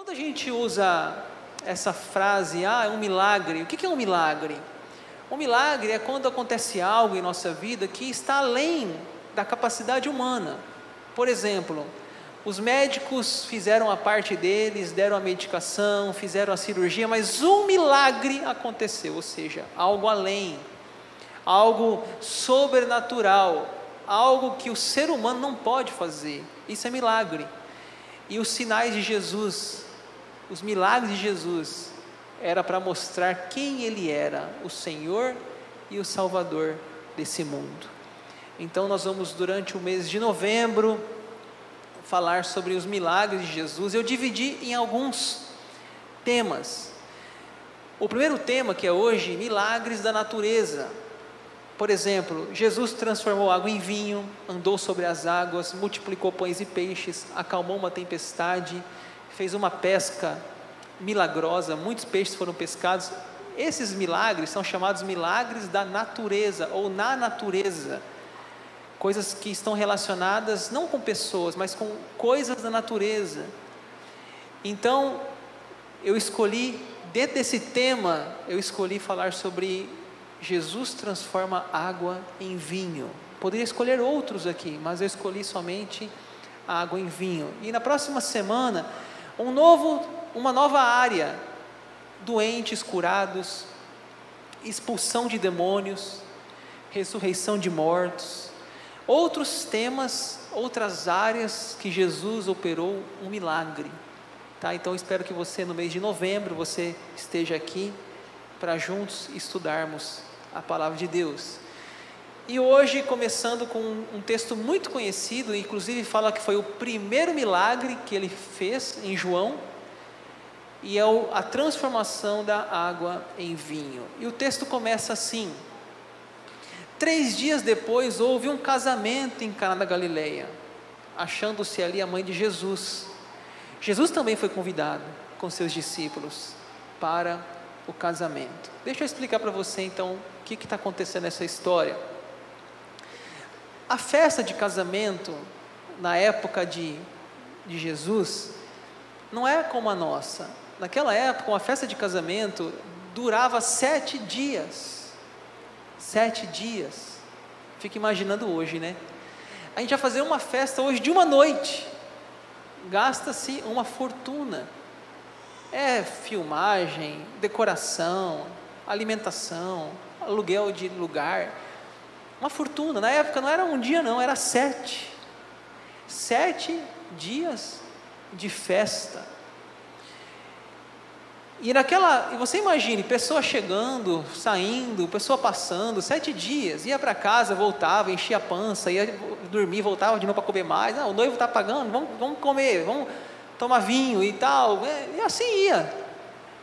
Quando a gente usa essa frase, é um milagre, o que é um milagre? Um milagre é quando acontece algo em nossa vida que está além da capacidade humana. Por exemplo, os médicos fizeram a parte deles, deram a medicação, fizeram a cirurgia, mas um milagre aconteceu, ou seja, algo além, algo sobrenatural, algo que o ser humano não pode fazer. Isso é milagre. E os sinais de Jesus, os milagres de Jesus, era para mostrar quem Ele era, o Senhor e o Salvador desse mundo. Então nós vamos, durante o mês de novembro, falar sobre os milagres de Jesus. Eu dividi em alguns temas. O primeiro tema, que é hoje, milagres da natureza. Por exemplo, Jesus transformou água em vinho, andou sobre as águas, multiplicou pães e peixes, acalmou uma tempestade, fez uma pesca milagrosa, muitos peixes foram pescados. Esses milagres são chamados milagres da natureza, ou na natureza, coisas que estão relacionadas não com pessoas, mas com coisas da natureza. Então, eu escolhi, dentro desse tema, eu escolhi falar sobre Jesus transforma água em vinho. Poderia escolher outros aqui, mas eu escolhi somente a água em vinho. E na próxima semana, uma nova área, doentes curados, expulsão de demônios, ressurreição de mortos, outros temas, outras áreas que Jesus operou um milagre, tá? Então espero que você, no mês de novembro, você esteja aqui para juntos estudarmos a palavra de Deus. E hoje, começando com um texto muito conhecido, inclusive fala que foi o primeiro milagre que ele fez em João, e é a transformação da água em vinho. E o texto começa assim: 3 dias depois houve um casamento em Caná da Galileia, achando-se ali a mãe de Jesus. Jesus também foi convidado com seus discípulos para o casamento. Deixa eu explicar para você então o que está acontecendo nessa história. A festa de casamento na época de Jesus não é como a nossa. Naquela época, uma festa de casamento durava 7 dias. 7 dias. Fica imaginando hoje, né? A gente vai fazer uma festa hoje de uma noite. Gasta-se uma fortuna. Filmagem, decoração, alimentação, aluguel de lugar. Uma fortuna. Na época não era um dia não, era 7. 7 dias de festa. E você imagine, pessoa chegando, saindo, pessoa passando, 7 dias, ia para casa, voltava, enchia a pança, ia dormir, voltava de novo para comer mais. O noivo está pagando, vamos comer, vamos tomar vinho e tal, e assim ia,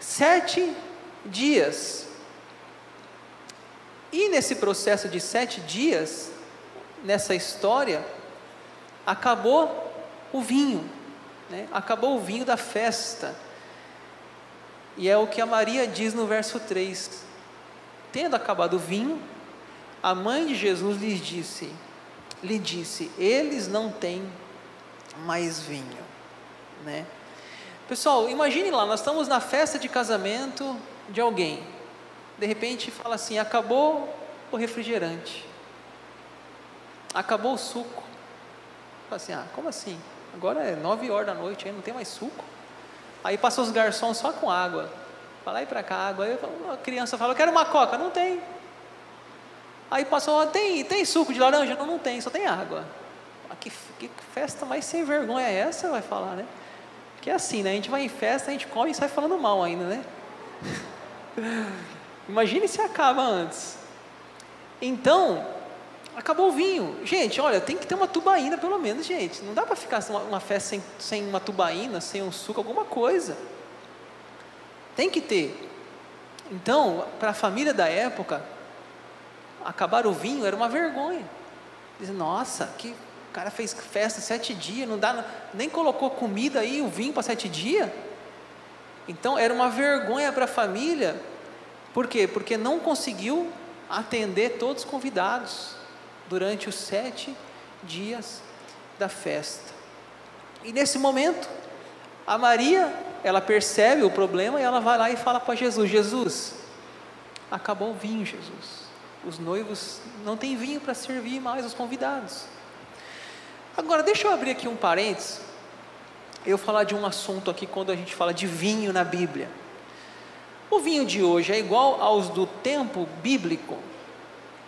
7 dias. E nesse processo de 7 dias, nessa história, acabou o vinho, né? Acabou o vinho da festa. E é o que a Maria diz no verso 3: tendo acabado o vinho, a mãe de Jesus lhe disse, eles não têm mais vinho, né? Pessoal, imagine lá, nós estamos na festa de casamento de alguém, de repente fala assim: acabou o refrigerante, acabou o suco. Fala assim: como assim? Agora é 9 horas da noite, aí não tem mais suco. Aí passam os garçons só com água, para lá e para cá, água. Aí a criança fala: eu quero uma coca. Não tem. Aí passou: tem suco de laranja? Não tem, só tem água. Que festa mais sem vergonha é essa? Vai falar, né? Que é assim, né? A gente vai em festa, a gente come e sai falando mal ainda, né? Imagine se acaba antes. Então, acabou o vinho. Gente, olha, tem que ter uma tubaína pelo menos, gente. Não dá para ficar uma festa sem uma tubaína, sem um suco, alguma coisa. Tem que ter. Então, para a família da época, acabar o vinho era uma vergonha. Diz: nossa, que o cara fez festa 7 dias, não dá, nem colocou comida aí, o vinho para 7 dias. Então, era uma vergonha para a família. Por quê? Porque não conseguiu atender todos os convidados durante os 7 dias da festa. E nesse momento, a Maria, ela percebe o problema e ela vai lá e fala para Jesus: Jesus, acabou o vinho, Jesus. Os noivos não têm vinho para servir mais os convidados. Agora, deixa eu abrir aqui um parênteses. Eu falar de um assunto aqui quando a gente fala de vinho na Bíblia. O vinho de hoje é igual aos do tempo bíblico?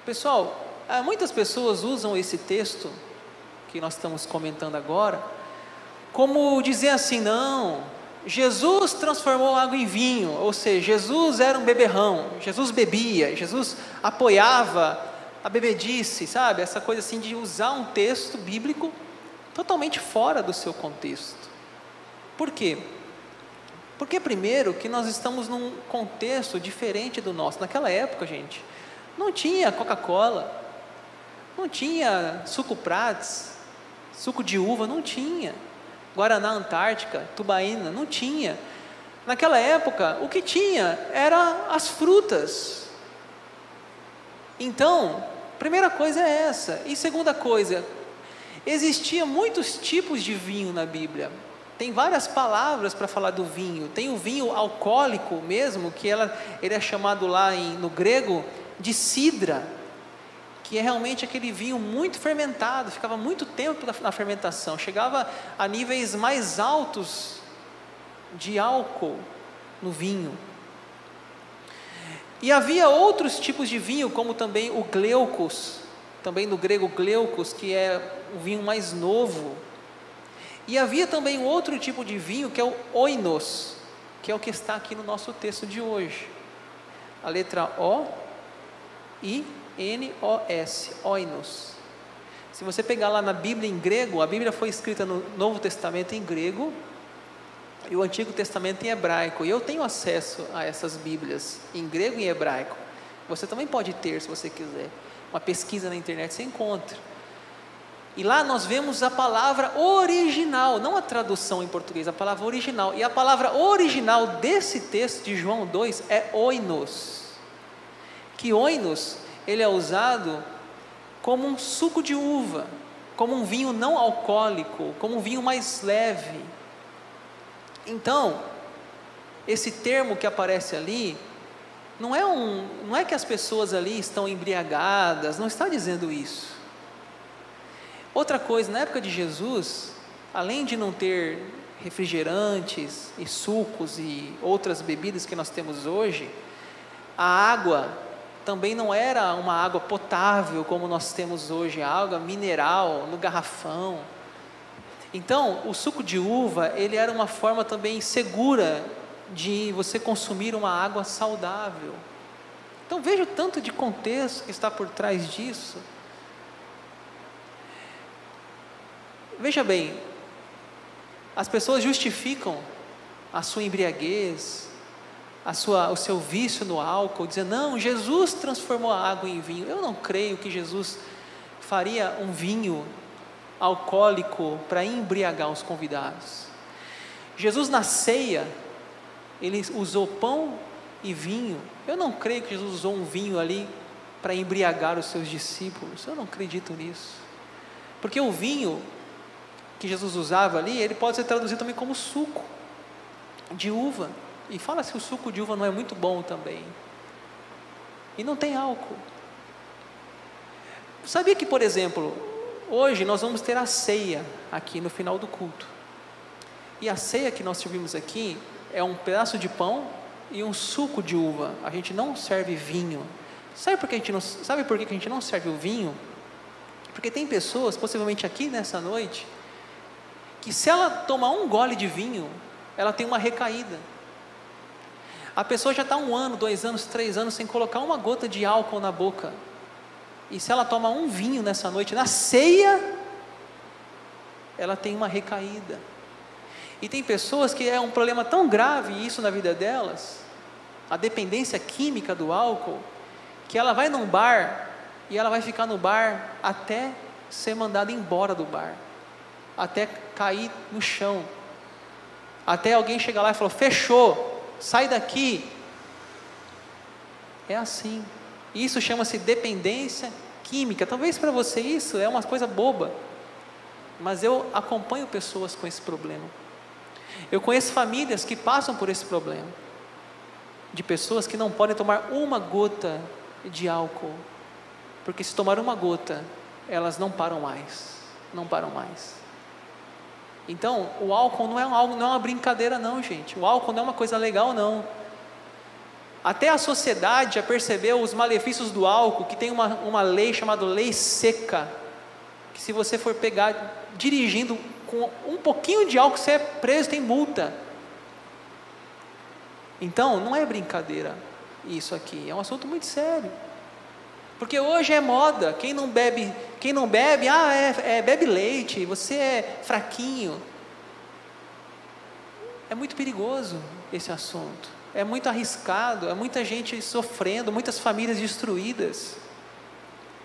Pessoal, muitas pessoas usam esse texto que nós estamos comentando agora como dizer assim: não, Jesus transformou água em vinho, ou seja, Jesus era um beberrão, Jesus bebia, Jesus apoiava a bebedice, sabe? Essa coisa assim de usar um texto bíblico totalmente fora do seu contexto. Por quê? Porque primeiro que nós estamos num contexto diferente do nosso. Naquela época, gente, não tinha Coca-Cola, não tinha suco Prats, suco de uva, não tinha Guaraná Antártica, Tubaína, não tinha. Naquela época, o que tinha era as frutas. Então, primeira coisa é essa. E segunda coisa, existia muitos tipos de vinho na Bíblia. Tem várias palavras para falar do vinho. Tem o vinho alcoólico mesmo, que ele é chamado lá no grego de sidra, que é realmente aquele vinho muito fermentado, ficava muito tempo na fermentação, chegava a níveis mais altos de álcool no vinho. E havia outros tipos de vinho, como também o gleukos, também no grego gleukos, que é o vinho mais novo. E havia também um outro tipo de vinho, que é o oinos, que é o que está aqui no nosso texto de hoje. A letra O e N-O-S, oinos. Se você pegar lá na Bíblia em grego, a Bíblia foi escrita no Novo Testamento em grego e o Antigo Testamento em hebraico. E eu tenho acesso a essas Bíblias em grego e em hebraico. Você também pode ter, se você quiser. Uma pesquisa na internet você encontra. E lá nós vemos a palavra original, não a tradução em português, a palavra original. E a palavra original desse texto de João 2 é oinos. Que oinos, ele é usado como um suco de uva, como um vinho não alcoólico, como um vinho mais leve. Então, esse termo que aparece ali, não é que as pessoas ali estão embriagadas, não está dizendo isso. Outra coisa, na época de Jesus, além de não ter refrigerantes e sucos e outras bebidas que nós temos hoje, a água também não era uma água potável como nós temos hoje, a água mineral no garrafão. Então, o suco de uva, ele era uma forma também segura de você consumir uma água saudável. Então, veja o tanto de contexto que está por trás disso. Veja bem, as pessoas justificam a sua embriaguez, o seu vício no álcool, dizendo: não, Jesus transformou a água em vinho. Eu não creio que Jesus faria um vinho alcoólico para embriagar os convidados. Jesus na ceia, ele usou pão e vinho. Eu não creio que Jesus usou um vinho ali para embriagar os seus discípulos. Eu não acredito nisso, porque o vinho que Jesus usava ali, ele pode ser traduzido também como suco de uva, e fala-se que o suco de uva não é muito bom também, e não tem álcool. Sabia que, por exemplo, hoje nós vamos ter a ceia aqui no final do culto, e a ceia que nós servimos aqui é um pedaço de pão e um suco de uva. A gente não serve vinho. Sabe por que a gente não serve o vinho? Porque tem pessoas, possivelmente aqui nessa noite, que se ela tomar um gole de vinho, ela tem uma recaída. A pessoa já está 1 ano, 2 anos, 3 anos sem colocar uma gota de álcool na boca, e se ela toma um vinho nessa noite, na ceia, ela tem uma recaída. E tem pessoas que é um problema tão grave isso na vida delas, a dependência química do álcool, que ela vai num bar, e ela vai ficar no bar até ser mandada embora do bar, até cair no chão, até alguém chegar lá e falar: fechou, sai daqui. É assim. Isso chama-se dependência química. Talvez para você isso é uma coisa boba, mas eu acompanho pessoas com esse problema. Eu conheço famílias que passam por esse problema, de pessoas que não podem tomar uma gota de álcool, porque se tomar uma gota, elas não param mais, não param mais. Então, o álcool não é uma brincadeira não, gente. O álcool não é uma coisa legal não. Até a sociedade já percebeu os malefícios do álcool, que tem uma lei chamada lei seca, que se você for pegar dirigindo com um pouquinho de álcool, você é preso, tem multa. Então, não é brincadeira isso aqui, é um assunto muito sério. Porque hoje é moda, quem não bebe, bebe leite, você é fraquinho. É muito perigoso esse assunto, é muito arriscado, é muita gente sofrendo, muitas famílias destruídas.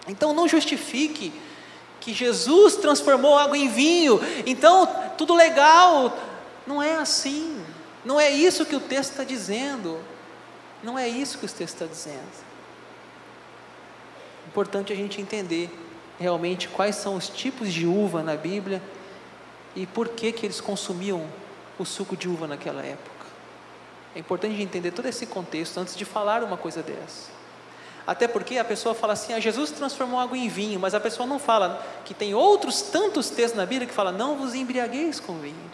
Então não justifique que Jesus transformou água em vinho, então tudo legal. Não é assim, não é isso que o texto está dizendo, não é isso que o texto está dizendo. Importante a gente entender realmente quais são os tipos de uva na Bíblia e por que eles consumiam o suco de uva naquela época. É importante a gente entender todo esse contexto antes de falar uma coisa dessa. Até porque a pessoa fala assim, Jesus transformou água em vinho, mas a pessoa não fala que tem outros tantos textos na Bíblia que fala, não vos embriagueis com vinho.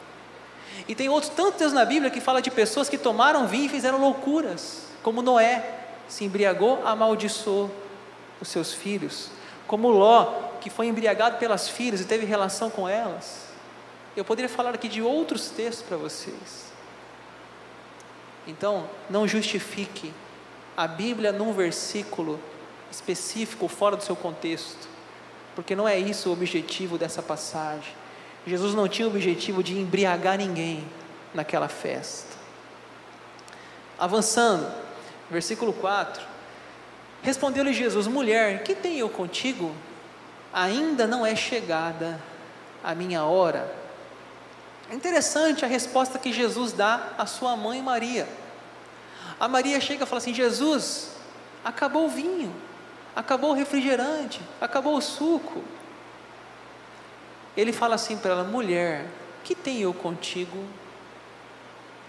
E tem outros tantos textos na Bíblia que fala de pessoas que tomaram vinho e fizeram loucuras, como Noé, se embriagou, amaldiçoou os seus filhos, como Ló, que foi embriagado pelas filhas e teve relação com elas. Eu poderia falar aqui de outros textos para vocês. Então, não justifique a Bíblia num versículo específico, fora do seu contexto, porque não é isso o objetivo dessa passagem. Jesus não tinha o objetivo de embriagar ninguém naquela festa. Avançando, versículo 4, respondeu-lhe Jesus, mulher, que tenho eu contigo? Ainda não é chegada a minha hora. É interessante a resposta que Jesus dá à sua mãe Maria. A Maria chega e fala assim, Jesus, acabou o vinho, acabou o refrigerante, acabou o suco. Ele fala assim para ela, mulher, que tenho eu contigo?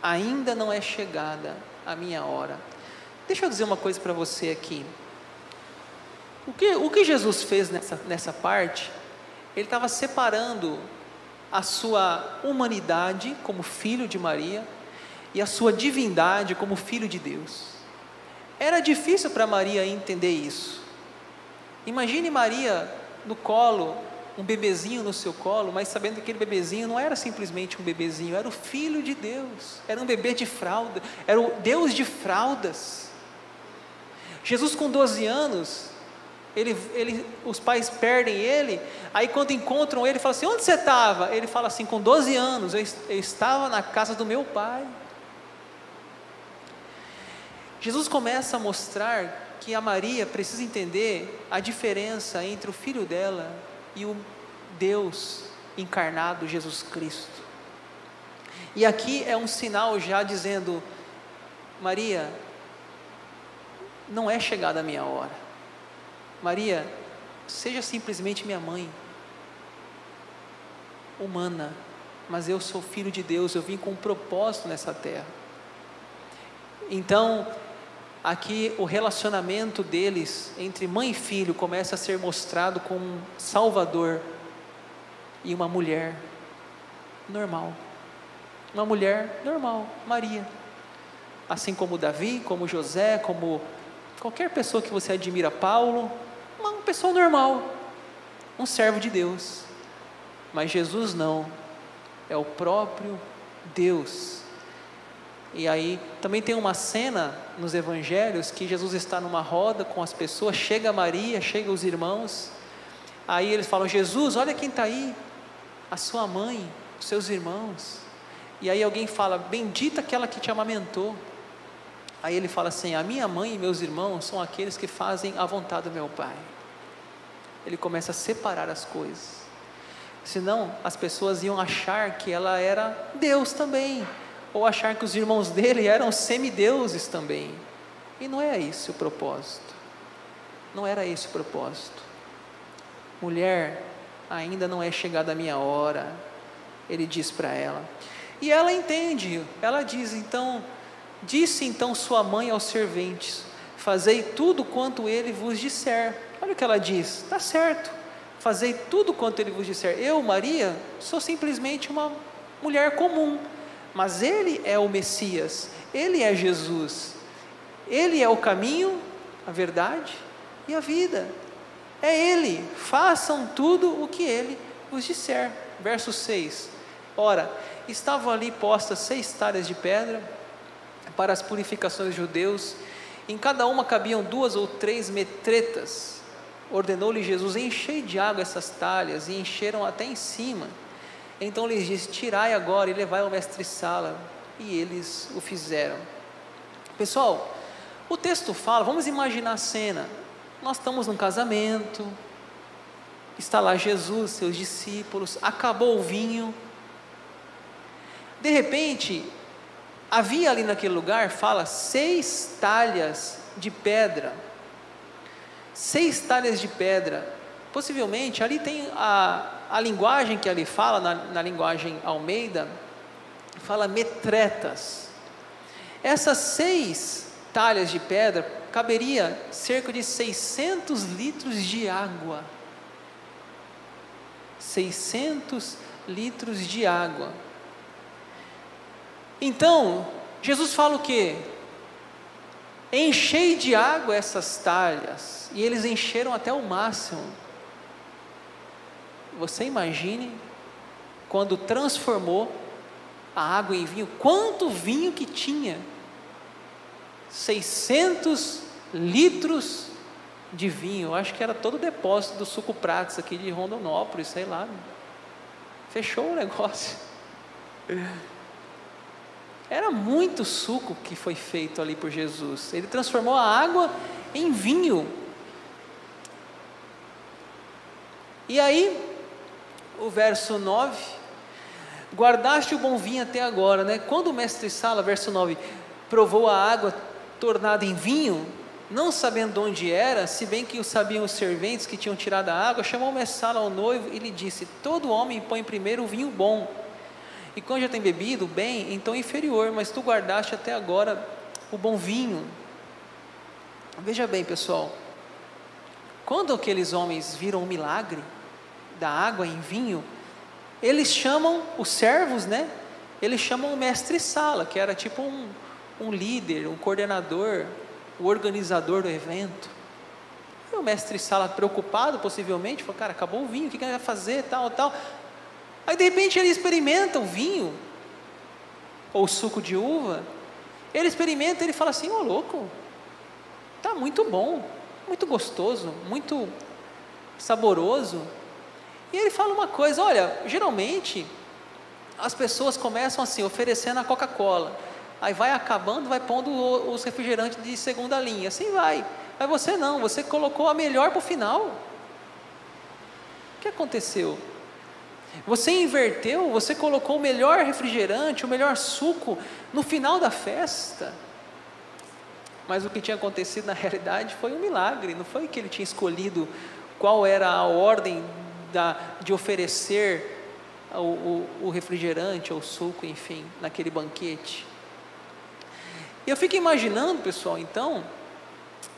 Ainda não é chegada a minha hora. Deixa eu dizer uma coisa para você aqui. O que Jesus fez nessa parte, ele estava separando a sua humanidade como filho de Maria e a sua divindade como filho de Deus. Era difícil para Maria entender isso. Imagine Maria no colo, um bebezinho no seu colo, mas sabendo que aquele bebezinho não era simplesmente um bebezinho, era o filho de Deus, era um bebê de fralda, era o Deus de fraldas. Jesus com 12 anos, os pais perdem ele, aí quando encontram ele, fala assim, onde você estava? Ele fala assim, com 12 anos, eu estava na casa do meu pai. Jesus começa a mostrar que a Maria precisa entender a diferença entre o filho dela e o Deus encarnado, Jesus Cristo. E aqui é um sinal já dizendo, Maria, não é chegada a minha hora. Maria, seja simplesmente minha mãe, humana, mas eu sou filho de Deus, eu vim com um propósito nessa terra. Então, aqui o relacionamento deles, entre mãe e filho, começa a ser mostrado como um salvador e uma mulher normal. Uma mulher normal, Maria. Assim como Davi, como José, como qualquer pessoa que você admira, Paulo, uma pessoa normal, um servo de Deus. Mas Jesus não, é o próprio Deus. E aí também tem uma cena nos evangelhos que Jesus está numa roda com as pessoas, chega Maria, chega os irmãos, aí eles falam, Jesus, olha quem está aí, a sua mãe, os seus irmãos. E aí alguém fala, bendita aquela que te amamentou. Aí ele fala assim, a minha mãe e meus irmãos são aqueles que fazem a vontade do meu Pai. Ele começa a separar as coisas, senão as pessoas iam achar que ela era Deus também, ou achar que os irmãos dele eram semideuses também, e não é esse o propósito, não era esse o propósito. Mulher, ainda não é chegada a minha hora, ele diz para ela. E ela entende, ela diz então, disse então sua mãe aos serventes: fazei tudo quanto ele vos disser. Olha o que ela diz, está certo, fazei tudo quanto ele vos disser. Eu, Maria, sou simplesmente uma mulher comum, mas ele é o Messias, ele é Jesus, ele é o caminho, a verdade e a vida, é ele, façam tudo o que ele vos disser. Verso 6, ora, estavam ali postas 6 talhas de pedra para as purificações dos judeus, em cada uma cabiam 2 ou 3 metretas. Ordenou-lhe Jesus: enchei de água essas talhas, e encheram até em cima. Então lhes disse: tirai agora e levai ao mestre-sala. E eles o fizeram. Pessoal, o texto fala, vamos imaginar a cena, nós estamos num casamento, está lá Jesus, seus discípulos, acabou o vinho, de repente, havia ali naquele lugar, fala, 6 talhas de pedra, 6 talhas de pedra, possivelmente, ali tem a linguagem que ali fala, na linguagem Almeida, fala metretas. Essas 6 talhas de pedra, caberia cerca de 600 litros de água, 600 litros de água. Então, Jesus fala o quê? Enchei de água essas talhas, e eles encheram até o máximo. Você imagine, quando transformou a água em vinho, quanto vinho que tinha? 600 litros de vinho, eu acho que era todo o depósito do Suco Prates aqui de Rondonópolis, sei lá, fechou o negócio. Era muito suco que foi feito ali por Jesus, ele transformou a água em vinho. E aí, o verso 9, guardaste o bom vinho até agora, né? Quando o mestre-sala, verso 9, provou a água tornada em vinho, não sabendo de onde era, se bem que o sabiam os serventes que tinham tirado a água, chamou o mestre-sala ao noivo e lhe disse: todo homem põe primeiro o vinho bom, e quando já tem bebido bem, então inferior, mas tu guardaste até agora o bom vinho. Veja bem, pessoal, quando aqueles homens viram o milagre da água em vinho, eles chamam os servos, né? Eles chamam o mestre-sala, que era tipo um líder, um coordenador, o organizador do evento. E o mestre-sala, preocupado possivelmente, falou: cara, acabou o vinho, o que ele vai fazer, tal. Aí de repente ele experimenta o vinho, ou o suco de uva, ele experimenta, ele fala assim: ô louco, está muito bom, muito gostoso, muito saboroso. E ele fala uma coisa: olha, geralmente as pessoas começam assim, oferecendo a Coca-Cola, aí vai acabando, vai pondo os refrigerantes de segunda linha, assim vai. Mas você não, você colocou a melhor para o final. O que aconteceu? Você inverteu, você colocou o melhor refrigerante, o melhor suco no final da festa. Mas o que tinha acontecido na realidade foi um milagre, não foi que ele tinha escolhido qual era a ordem de oferecer o refrigerante ou o suco, enfim, naquele banquete. E eu fico imaginando, pessoal, então,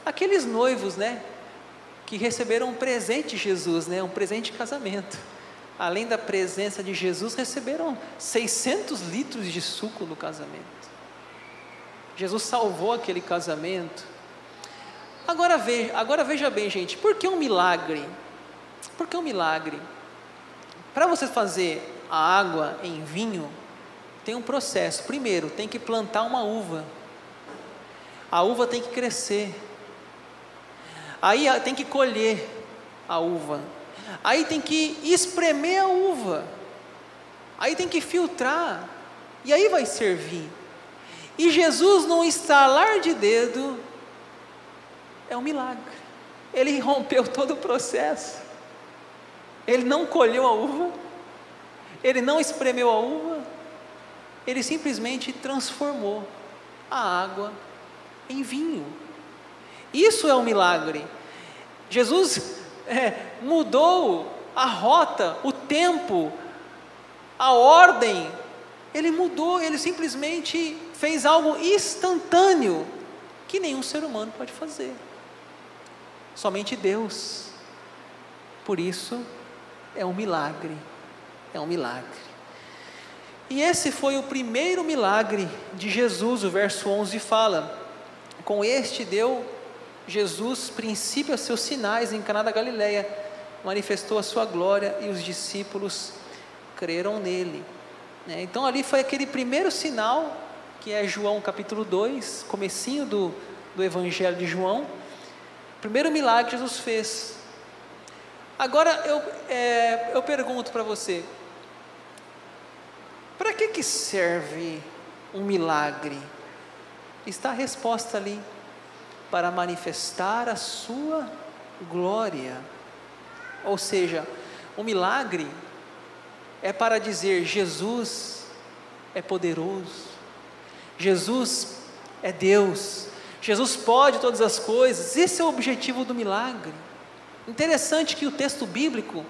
aqueles noivos, né, que receberam um presente de Jesus, né, um presente de casamento. Além da presença de Jesus, receberam 600 litros de suco no casamento. Jesus salvou aquele casamento. Agora veja bem, gente, por que um milagre? Por que um milagre? Para você fazer a água em vinho, tem um processo. Primeiro, tem que plantar uma uva. A uva tem que crescer. Aí tem que colher a uva. Aí tem que espremer a uva. Aí tem que filtrar. E aí vai servir. E Jesus, num estalar de dedo, é um milagre. Ele rompeu todo o processo. Ele não colheu a uva, ele não espremeu a uva, ele simplesmente transformou a água em vinho. Isso é um milagre. Jesus mudou a rota, o tempo, a ordem Ele mudou, ele simplesmente fez algo instantâneo, que nenhum ser humano pode fazer. Somente Deus. Por isso, é um milagre. É um milagre. E esse foi o primeiro milagre de Jesus. O verso 11 fala: com este deu Jesus princípio aos seus sinais em Caná da Galileia, manifestou a sua glória e os discípulos creram nele. Então ali foi aquele primeiro sinal, que é João capítulo 2, comecinho do Evangelho de João. O primeiro milagre que Jesus fez. Agora eu pergunto para você, para que serve um milagre? Está a resposta ali: para manifestar a sua glória. Ou seja, o milagre é para dizer: Jesus é poderoso, Jesus é Deus, Jesus pode todas as coisas. Esse é o objetivo do milagre. Interessante que o texto bíblico,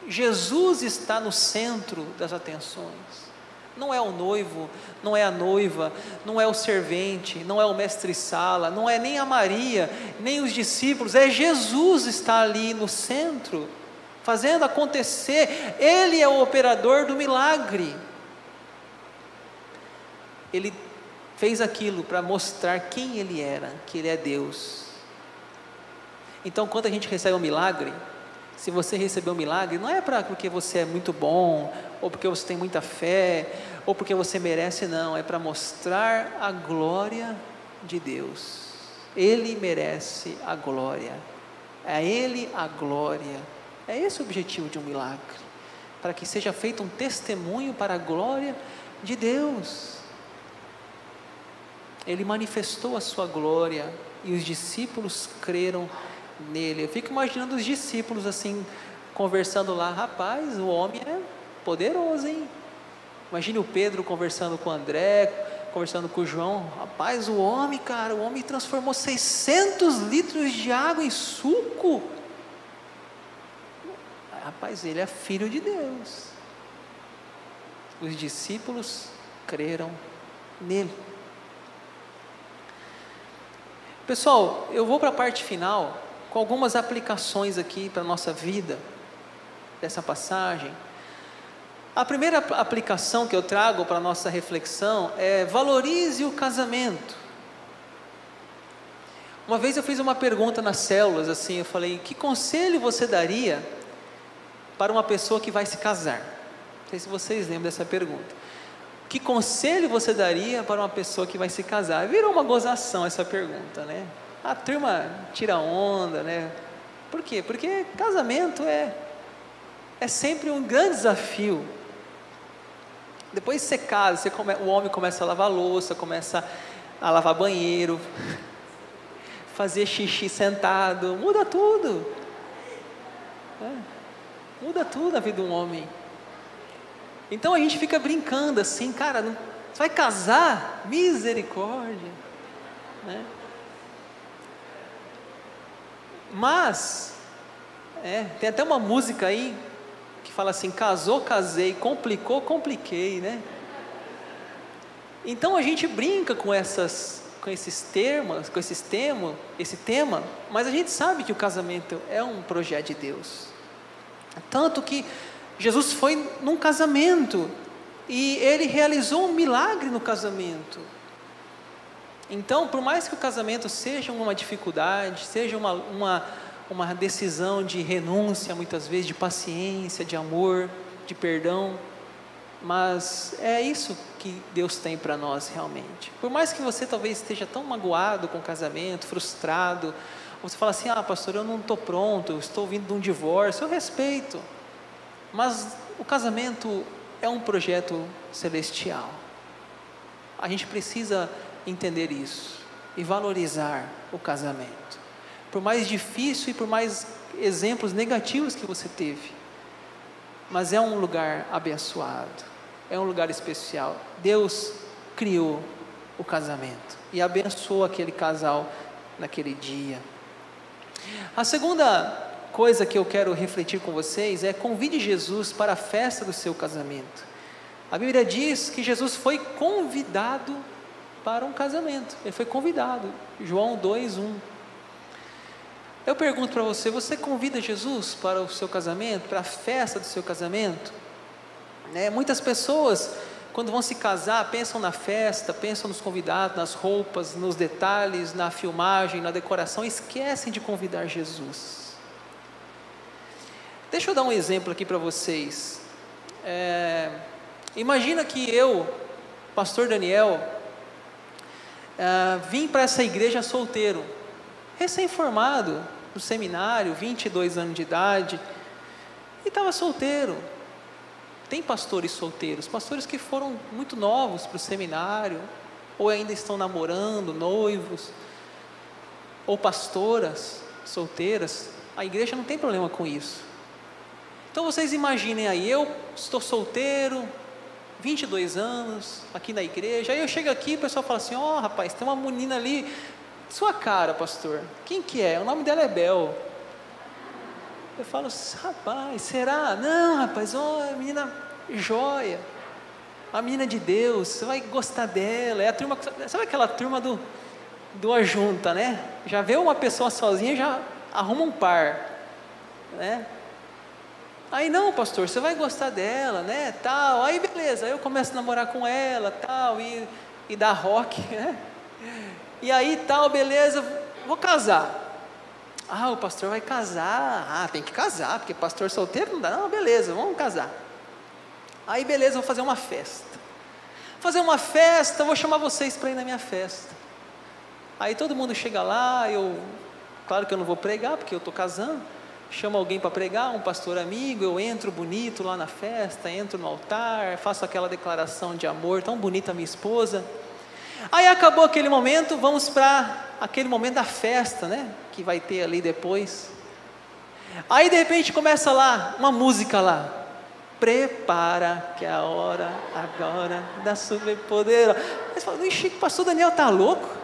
Jesus está no centro das atenções. Não é o noivo, não é a noiva, não é o servente, não é o mestre-sala, não é nem a Maria, nem os discípulos, é Jesus está ali no centro, fazendo acontecer. Ele é o operador do milagre. Ele fez aquilo para mostrar quem Ele era, que Ele é Deus. Então, quando a gente recebe um milagre, se você receber um milagre, não é porque você é muito bom, ou porque você tem muita fé, ou porque você merece, não. É para mostrar a glória de Deus. Ele merece a glória. É Ele a glória. É esse o objetivo de um milagre. Para que seja feito um testemunho para a glória de Deus. Ele manifestou a sua glória e os discípulos creram nele. Eu fico imaginando os discípulos assim, conversando lá: rapaz, o homem é poderoso, hein? Imagine o Pedro conversando com o André, conversando com o João: rapaz, o homem, cara, o homem transformou 600 litros de água em suco. Rapaz, ele é filho de Deus. Os discípulos creram nele. Pessoal, eu vou para a parte final com algumas aplicações aqui para a nossa vida, dessa passagem. A primeira aplicação que eu trago para a nossa reflexão é: valorize o casamento. Uma vez eu fiz uma pergunta nas células, assim, eu falei: que conselho você daria para uma pessoa que vai se casar? Não sei se vocês lembram dessa pergunta. Que conselho você daria para uma pessoa que vai se casar? Virou uma gozação essa pergunta, né? A turma tira onda, né? Por quê? Porque casamento é sempre um grande desafio. Depois que você casa, o homem começa a lavar louça, começa a lavar banheiro, fazer xixi sentado, muda tudo. Muda tudo a vida de um homem. Então a gente fica brincando assim: cara, você vai casar? Misericórdia, né? Mas tem até uma música aí que fala assim: casou, casei, complicou, compliquei, né? Então a gente brinca com esse tema, mas a gente sabe que o casamento é um projeto de Deus. Tanto que Jesus foi num casamento e Ele realizou um milagre no casamento. Então, por mais que o casamento seja uma dificuldade, seja uma decisão de renúncia, muitas vezes, de paciência, de amor, de perdão, mas é isso que Deus tem para nós realmente. Por mais que você talvez esteja tão magoado com o casamento, frustrado, você fala assim: ah, pastor, eu não estou pronto, eu estou vindo de um divórcio. Eu respeito, mas o casamento é um projeto celestial. A gente precisa entender isso e valorizar o casamento, por mais difícil e por mais exemplos negativos que você teve, mas é um lugar abençoado, é um lugar especial. Deus criou o casamento e abençoou aquele casal naquele dia. A segunda coisa que eu quero refletir com vocês é: convide Jesus para a festa do seu casamento. A Bíblia diz que Jesus foi convidado para um casamento. Ele foi convidado. João 2:1. Eu pergunto para você: você convida Jesus para o seu casamento, para a festa do seu casamento? Muitas pessoas, quando vão se casar, pensam na festa, pensam nos convidados, nas roupas, nos detalhes, na filmagem, na decoração, esquecem de convidar Jesus. Deixa eu dar um exemplo aqui para vocês. Imagina que eu, pastor Daniel, vim para essa igreja solteiro, recém-formado no seminário, 22 anos de idade, e estava solteiro. Tem pastores solteiros, pastores que foram muito novos para o seminário, ou ainda estão namorando, noivos, ou pastoras solteiras. A igreja não tem problema com isso. Então vocês imaginem aí, eu estou solteiro, 22 anos, aqui na igreja, aí eu chego aqui e o pessoal fala assim: ó, rapaz, tem uma menina ali, sua cara, pastor, quem que é? O nome dela é Bel. Eu falo: rapaz, será? Não, rapaz, ó, menina joia, a menina de Deus, você vai gostar dela, é a turma, sabe aquela turma do ajunta, né? Já vê uma pessoa sozinha, já arruma um par, né? Aí, não, pastor, você vai gostar dela, né, tal. Aí beleza, aí eu começo a namorar com ela, tal, e dar rock, né? E aí tal, beleza, vou casar. O pastor vai casar. Tem que casar, porque pastor solteiro não dá. Não, beleza, vamos casar. Aí beleza, vou fazer uma festa. Vou chamar vocês para ir na minha festa. Aí todo mundo chega lá, claro que eu não vou pregar, porque eu estou casando. Chamo alguém para pregar, um pastor amigo, eu entro bonito lá na festa, entro no altar, faço aquela declaração de amor, tão bonita a minha esposa. Aí acabou aquele momento, vamos para aquele momento da festa, né, que vai ter ali depois. Aí de repente começa lá, uma música lá: prepara que a hora agora da superpoderosa. Aí você fala: ixi, o pastor Daniel tá louco?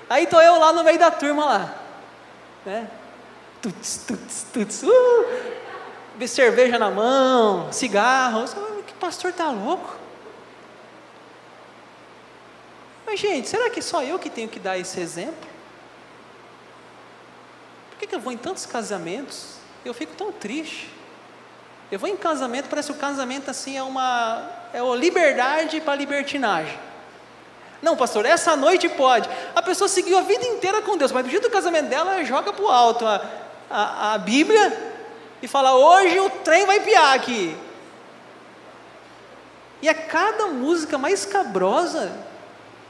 Aí estou eu lá no meio da turma lá, né? Cerveja na mão, cigarro. Que pastor está louco? Mas gente, será que só eu que tenho que dar esse exemplo? Por que eu vou em tantos casamentos? Eu fico tão triste. Eu vou em casamento, parece que o casamento assim é uma liberdade para libertinagem. Não, pastor, essa noite pode. A pessoa seguiu a vida inteira com Deus, mas no dia do casamento dela, ela joga para o alto a Bíblia e fala: hoje o trem vai piar aqui. E é cada música mais escabrosa,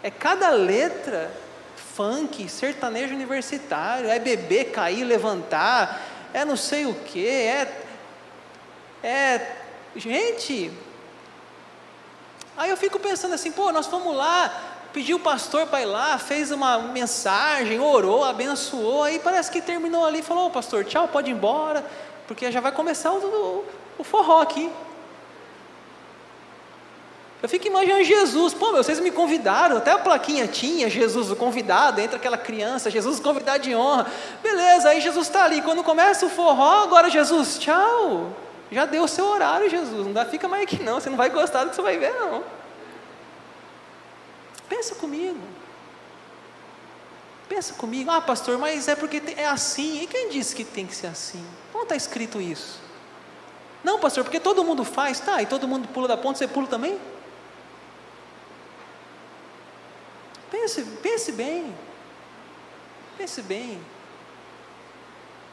é cada letra, funk, sertanejo universitário, é beber, cair, levantar, é não sei o que, gente. Aí eu fico pensando assim: nós fomos lá, pediu o pastor para ir lá, fez uma mensagem, orou, abençoou, aí parece que terminou ali, falou: pastor, tchau, pode ir embora, porque já vai começar o forró aqui. Eu fico imaginando Jesus: vocês me convidaram, até a plaquinha tinha Jesus o convidado, entra aquela criança, Jesus o convidado de honra, beleza, aí Jesus está ali, quando começa o forró, agora Jesus, tchau, já deu o seu horário, Jesus, fica mais aqui não, você não vai gostar do que você vai ver não. Pensa comigo, pastor, mas é porque é assim. E quem disse que tem que ser assim? Onde está escrito isso? Não, pastor, porque todo mundo faz, tá, e todo mundo pula da ponte, você pula também? Pense bem,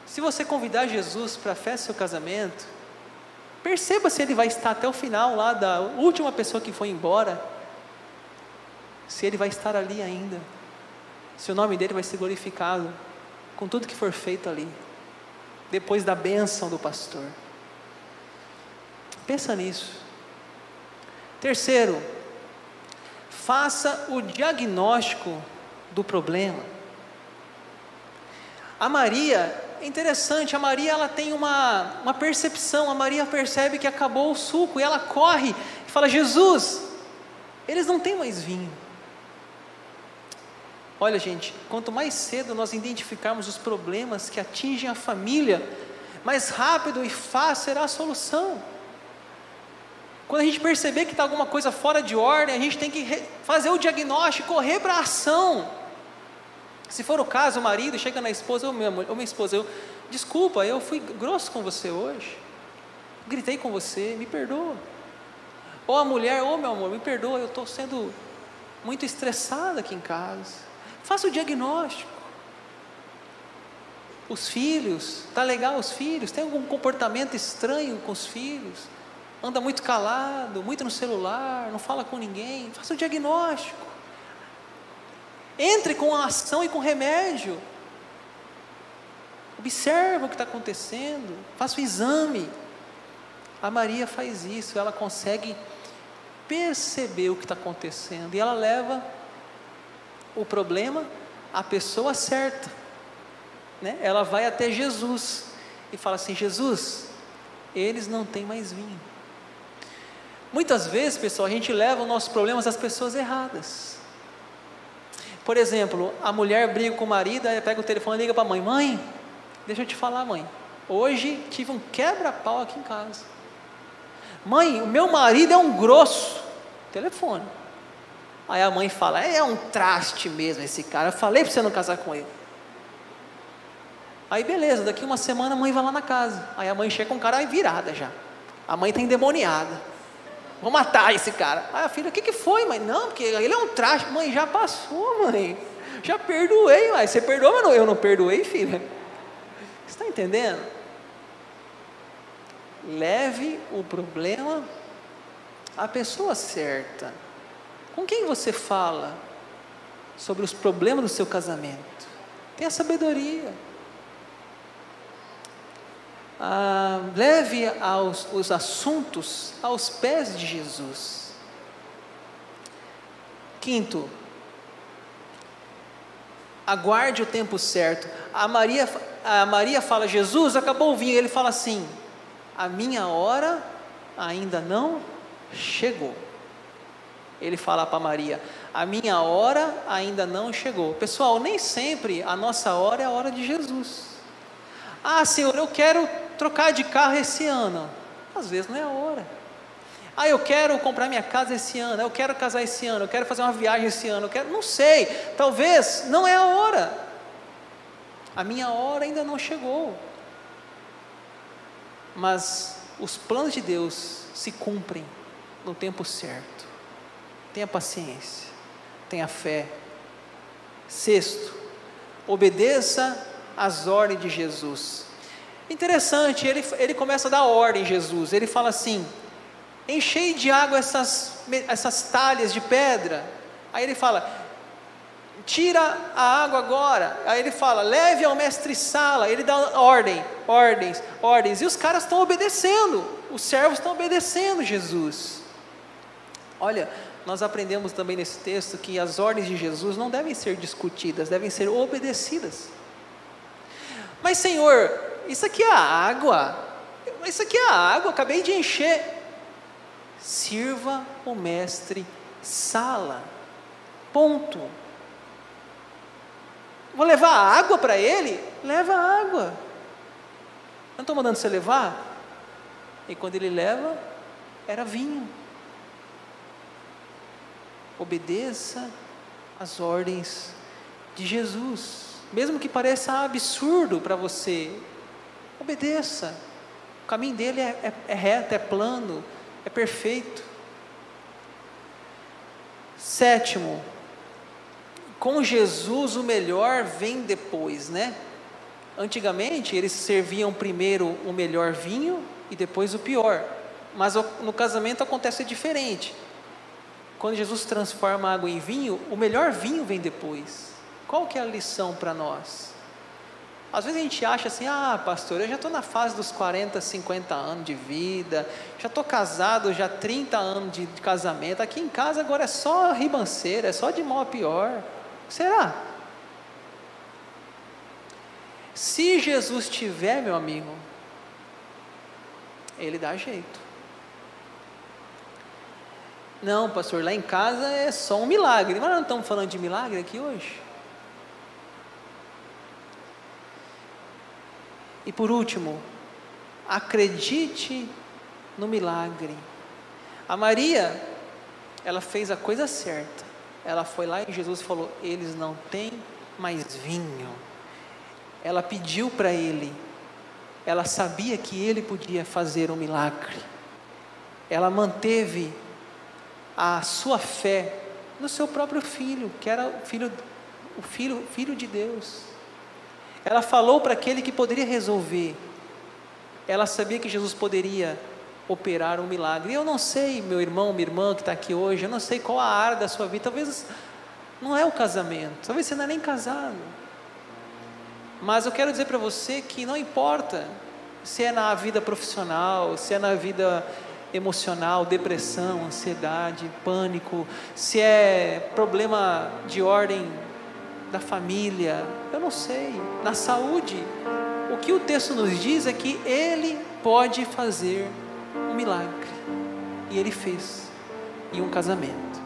se você convidar Jesus para a festa do seu casamento, perceba se ele vai estar até o final lá, da última pessoa que foi embora, se ele vai estar ali ainda, se o nome dele vai ser glorificado, com tudo que for feito ali, depois da bênção do pastor. Pensa nisso. Terceiro, faça o diagnóstico do problema. A Maria, é interessante, a Maria ela tem uma percepção, a Maria percebe que acabou o suco, e ela corre e fala: Jesus, eles não têm mais vinho. Olha gente, quanto mais cedo nós identificarmos os problemas que atingem a família, mais rápido e fácil será a solução. Quando a gente perceber que está alguma coisa fora de ordem, a gente tem que fazer o diagnóstico, correr para a ação. Se for o caso, o marido chega na esposa, minha esposa, desculpa, eu fui grosso com você hoje, gritei com você, me perdoa. Ou a mulher, meu amor, me perdoa, eu estou sendo muito estressada aqui em casa. Faça o diagnóstico. Os filhos, está legal os filhos? Tem algum comportamento estranho com os filhos? Anda muito calado, muito no celular, não fala com ninguém? Faça o diagnóstico. Entre com a ação e com remédio. Observa o que está acontecendo, faça o exame. A Maria faz isso, ela consegue perceber o que está acontecendo, e ela leva o problema à pessoa certa, né? Ela vai até Jesus, e fala assim: Jesus, eles não têm mais vinho. Muitas vezes, pessoal, a gente leva os nossos problemas às pessoas erradas. Por exemplo, a mulher briga com o marido, aí pega o telefone e liga para a mãe: mãe, deixa eu te falar, mãe, hoje tive um quebra-pau aqui em casa. Mãe, o meu marido é um grosso. Telefone. Aí a mãe fala: é um traste mesmo esse cara, eu falei para você não casar com ele. Aí beleza, daqui uma semana a mãe vai lá na casa, aí a mãe chega com o cara virada já, a mãe está endemoniada, vou matar esse cara. Aí a filha: o que foi, mãe? Não, porque ele é um traste. Mãe, já passou, mãe, já perdoei. Mas você perdoou, mas eu não perdoei, filha. Você está entendendo? Leve o problema à pessoa certa. Com quem você fala sobre os problemas do seu casamento? Tenha sabedoria. Leve os assuntos aos pés de Jesus. Quinto, aguarde o tempo certo. A Maria fala: Jesus, acabou o vinho. Ele fala assim: a minha hora ainda não chegou. Ele fala para Maria: a minha hora ainda não chegou. Pessoal, nem sempre a nossa hora é a hora de Jesus. Senhor, eu quero trocar de carro esse ano. Às vezes não é a hora. Eu quero comprar minha casa esse ano, eu quero casar esse ano, eu quero fazer uma viagem esse ano, não sei, talvez não é a hora. A minha hora ainda não chegou. Mas os planos de Deus se cumprem no tempo certo. Tenha paciência, tenha fé. Sexto, obedeça às ordens de Jesus. Interessante, ele começa a dar ordem, Jesus. Ele fala assim: enchei de água essas talhas de pedra. Aí ele fala: tira a água agora. Aí ele fala: leve ao mestre-sala. Ele dá ordens. E os caras estão obedecendo, os servos estão obedecendo Jesus. Olha, nós aprendemos também nesse texto que as ordens de Jesus não devem ser discutidas, devem ser obedecidas. Mas Senhor, isso aqui é a água, acabei de encher. Sirva o mestre-sala, ponto. Vou levar a água para ele? Leva a água. Não estou mandando você levar? E quando ele leva, era vinho. Obedeça às ordens de Jesus, mesmo que pareça absurdo para você. Obedeça. O caminho dele é reto, é plano, é perfeito. Sétimo, com Jesus o melhor vem depois, né? Antigamente eles serviam primeiro o melhor vinho e depois o pior, mas no casamento acontece diferente. Quando Jesus transforma a água em vinho, o melhor vinho vem depois. Qual que é a lição para nós? Às vezes a gente acha assim: pastor, eu já estou na fase dos 40, 50 anos de vida, já estou casado, já 30 anos de casamento, aqui em casa agora é só ribanceira, é só de mal a pior. Será? Se Jesus tiver, meu amigo, Ele dá jeito. Não, pastor, lá em casa é só um milagre. Mas não estamos falando de milagre aqui hoje? E por último, Acredite no milagre. A Maria, ela fez a coisa certa. Ela foi lá e Jesus falou: eles não têm mais vinho. Ela pediu para ele. Ela sabia que ele podia fazer um milagre. Ela manteve a sua fé no seu próprio filho, que era o filho de Deus. Ela falou para aquele que poderia resolver. Ela sabia que Jesus poderia operar um milagre. E eu não sei, meu irmão, minha irmã que está aqui hoje, eu não sei qual a área da sua vida. Talvez não é o casamento, talvez você não é nem casado. Mas eu quero dizer para você que não importa se é na vida profissional, se é na vida emocional, depressão, ansiedade, pânico, se é problema de ordem da família, eu não sei, na saúde. O que o texto nos diz é que Ele pode fazer um milagre. E Ele fez em um casamento.